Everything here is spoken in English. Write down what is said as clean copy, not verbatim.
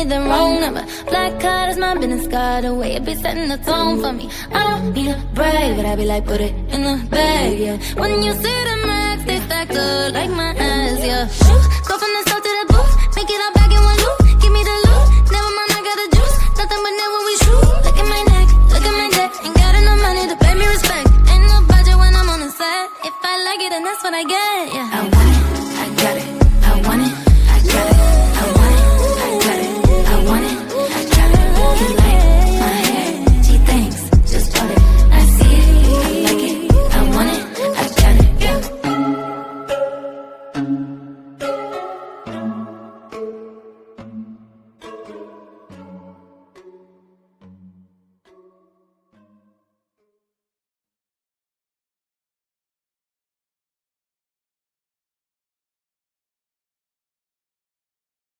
did them wrong. Number black card is my business card. The way it be setting the tone for me. I don't need a brag, but I be like, put it in the bag, yeah. When you see the max, they stack up like my ass, yeah. Go from the south to